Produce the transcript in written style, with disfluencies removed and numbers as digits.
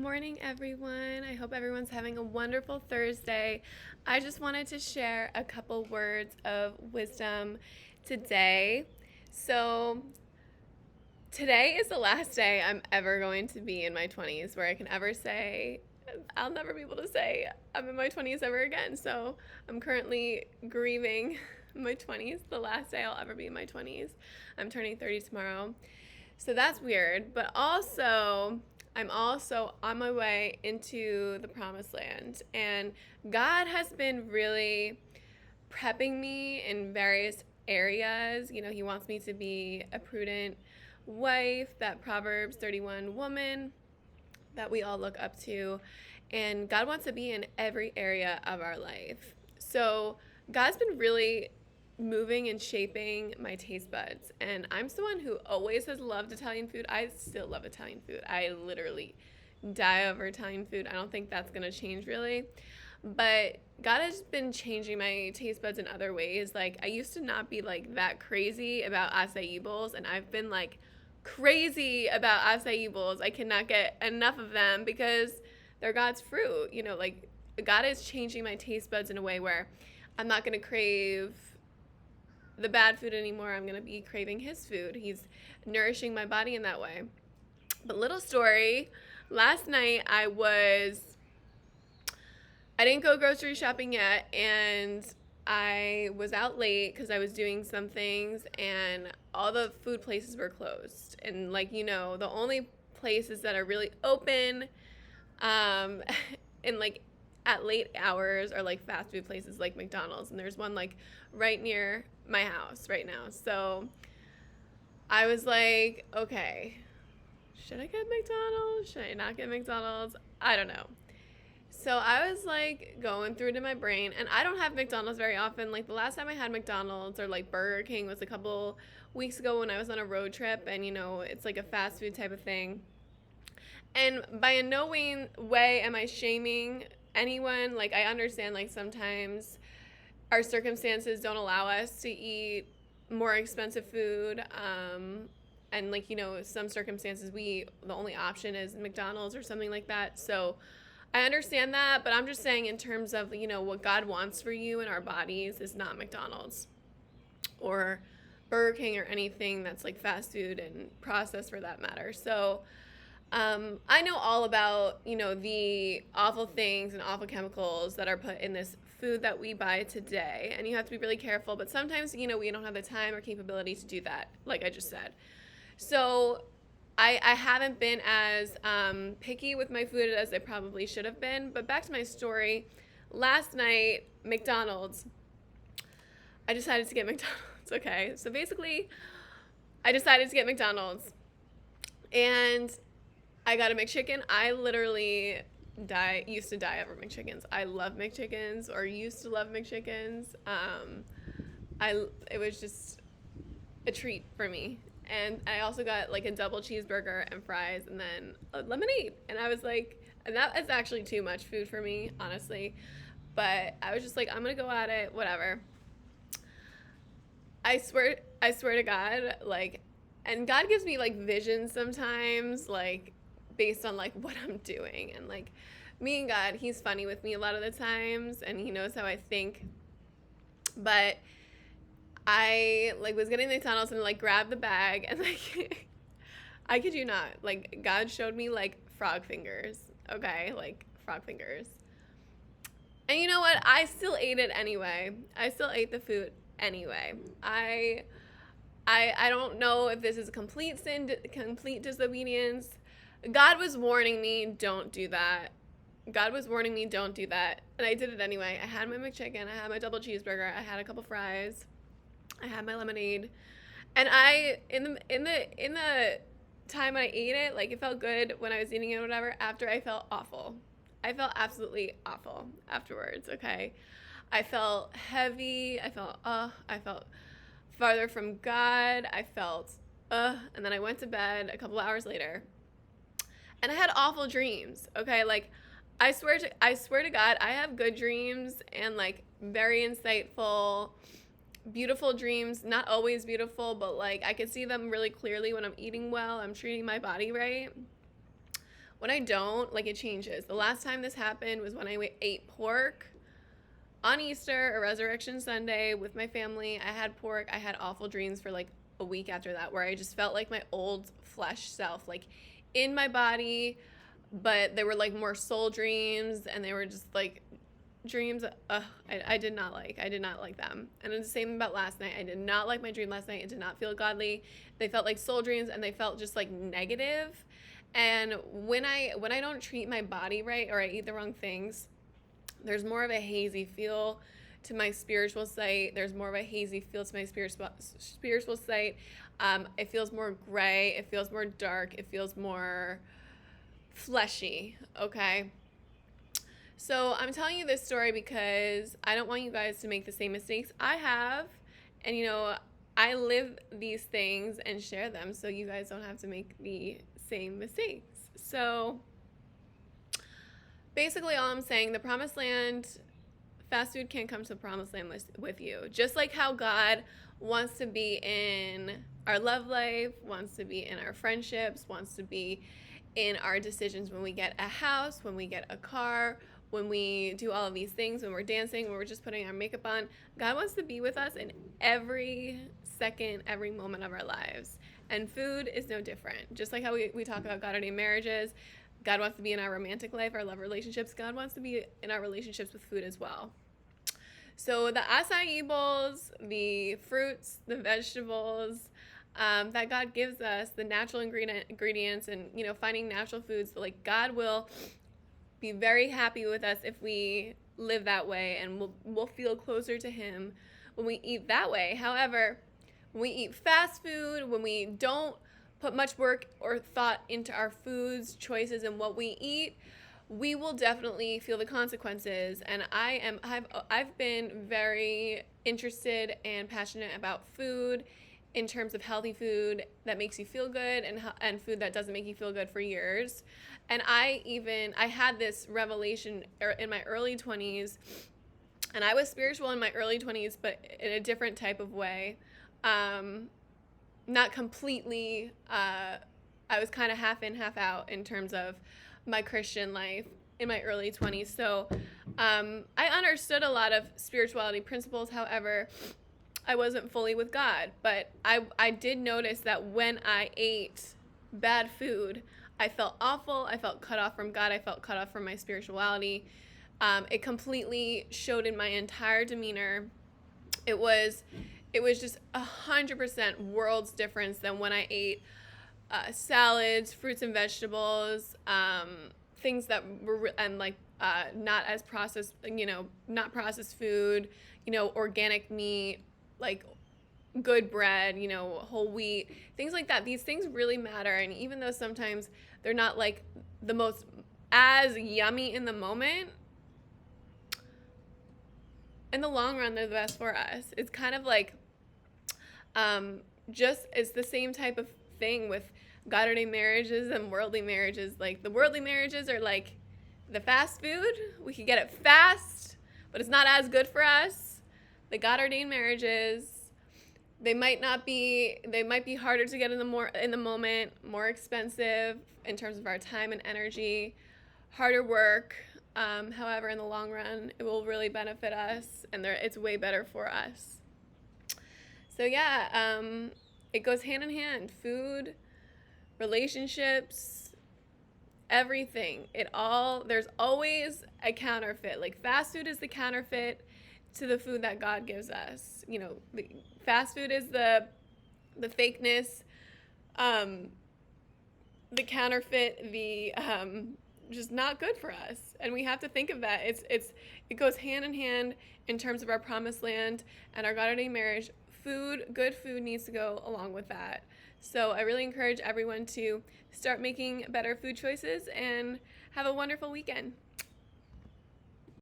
morning, everyone. I hope everyone's having a wonderful Thursday. I just wanted to share a couple words of wisdom today. So, today is the last day I'm ever going to be in my 20s where I can ever say, I'll never be able to say I'm in my 20s ever again. So, I'm currently grieving my 20s, the last day I'll ever be in my 20s. I'm turning 30 tomorrow. So that's weird, but I'm also on my way into the promised land, and God has been really prepping me in various areas. He wants me to be a prudent wife, that Proverbs 31 woman that we all look up to, and God wants to be in every area of our life. So God's been really moving and shaping my taste buds. And I'm someone who always has loved Italian food. I still love Italian food. I literally die over Italian food. I don't think that's going to change really. But God has been changing my taste buds in other ways. Like, I used to not be like that crazy about acai bowls, and I've been like crazy about acai bowls. I cannot get enough of them because they're God's fruit. Like, God is changing my taste buds in a way where I'm not going to crave the bad food anymore. I'm going to be craving his food. He's nourishing my body in that way. But little story, last night I didn't go grocery shopping yet, and I was out late because I was doing some things, and all the food places were closed. And the only places that are really open and like at late hours are like fast food places like McDonald's, and there's one like right near my house right now. So I was like, okay, should I get McDonald's? Should I not get McDonald's? I don't know. So I was like going through it in my brain, and I don't have McDonald's very often. Like, the last time I had McDonald's or like Burger King was a couple weeks ago when I was on a road trip, and it's like a fast food type of thing. And by in no way am I shaming anyone. Like, I understand like sometimes our circumstances don't allow us to eat more expensive food, and some circumstances the only option is McDonald's or something like that. So I understand that, but I'm just saying in terms of what God wants for you in our bodies is not McDonald's or Burger King or anything that's like fast food and processed for that matter. So I know all about the awful things and awful chemicals that are put in this food that we buy today, and you have to be really careful. But sometimes we don't have the time or capability to do that, like I just said. So I haven't been as picky with my food as I probably should have been. But back to my story. Last night, McDonald's. I decided to get McDonald's. Okay, so basically, I decided to get McDonald's, and I got a McChicken. I literally used to die over McChickens. I love McChickens, or used to love McChickens. It was just a treat for me. And I also got like a double cheeseburger and fries and then a lemonade. And I was like, and that is actually too much food for me, honestly. But I was just like, I'm going to go at it, whatever. I swear to God, like, and God gives me like visions sometimes, like based on like what I'm doing. And like me and God, he's funny with me a lot of the times, and he knows how I think. But I like was getting the McDonald's and like grabbed the bag, and like I kid you not, like God showed me like frog fingers. Okay, like frog fingers. And you know what? I still ate it anyway. I still ate the food anyway. I don't know if this is a complete sin, complete disobedience. God was warning me, don't do that. God was warning me, don't do that. And I did it anyway. I had my McChicken, I had my double cheeseburger, I had a couple fries, I had my lemonade. And in the time I ate it, like it felt good when I was eating it or whatever. After, I felt awful. I felt absolutely awful afterwards, okay? I felt heavy. I felt farther from God. I felt, and then I went to bed a couple hours later. And I had awful dreams, okay? Like, I swear to God, I have good dreams and like very insightful, beautiful dreams. Not always beautiful, but like I could see them really clearly when I'm eating well, I'm treating my body right. When I don't, like, it changes. The last time this happened was when I ate pork on Easter or Resurrection Sunday with my family. I had pork. I had awful dreams for like a week after that, where I just felt like my old flesh self, like in my body, but they were like more soul dreams, and they were just like dreams. I did not like. I did not like them. And it's the same about last night. I did not like my dream last night. It did not feel godly. They felt like soul dreams, and they felt just like negative. And when I don't treat my body right, or I eat the wrong things, there's more of a hazy feel to my spiritual sight. There's more of a hazy feel to my spiritual sight. It feels more gray. It feels more dark. It feels more fleshy, okay? So I'm telling you this story because I don't want you guys to make the same mistakes I have. And, you know, I live these things and share them so you guys don't have to make the same mistakes. So basically, all I'm saying, the promised land, fast food can't come to the promised land with you. Just like how God wants to be in our love life, wants to be in our friendships, wants to be in our decisions when we get a house, when we get a car, when we do all of these things, when we're dancing, when we're just putting our makeup on. God wants to be with us in every second, every moment of our lives. And food is no different. Just like how we talk about God-ordained marriages, God wants to be in our romantic life, our love relationships. God wants to be in our relationships with food as well. So the acai bowls, the fruits, the vegetables that God gives us, the natural ingredients, and, you know, finding natural foods, like God will be very happy with us if we live that way, and we'll feel closer to Him when we eat that way. However, when we eat fast food, when we don't put much work or thought into our foods, choices, and what we eat, we will definitely feel the consequences. And I've been very interested and passionate about food in terms of healthy food that makes you feel good, and food that doesn't make you feel good, for years. And I had this revelation in my early 20s, and I was spiritual in my early 20s, but in a different type of way. Not completely, I was kind of half in, half out in terms of my Christian life in my early 20s. So I understood a lot of spirituality principles. However, I wasn't fully with God. But I did notice that when I ate bad food, I felt awful. I felt cut off from God. I felt cut off from my spirituality. It completely showed in my entire demeanor. It was just 100% worlds difference than when I ate salads, fruits and vegetables, things that were, and like not as processed, not processed food, organic meat, like good bread, whole wheat, things like that. These things really matter. And even though sometimes they're not like the most as yummy in the moment, in the long run, they're the best for us. It's kind of like, it's the same type of thing with God-ordained marriages and worldly marriages. Like, the worldly marriages are like the fast food. We can get it fast, but it's not as good for us. The God-ordained marriages, they might be harder to get in the moment, more expensive in terms of our time and energy, harder work. However, in the long run, it will really benefit us, and it's way better for us. So yeah, it goes hand in hand. Food, relationships, everything. There's always a counterfeit. Like, fast food is the counterfeit to the food that God gives us. The fast food is the fakeness, the counterfeit, the just not good for us. And we have to think of that. It goes hand in hand in terms of our promised land and our God-ordained marriage. Good food needs to go along with that. So I really encourage everyone to start making better food choices, and have a wonderful weekend.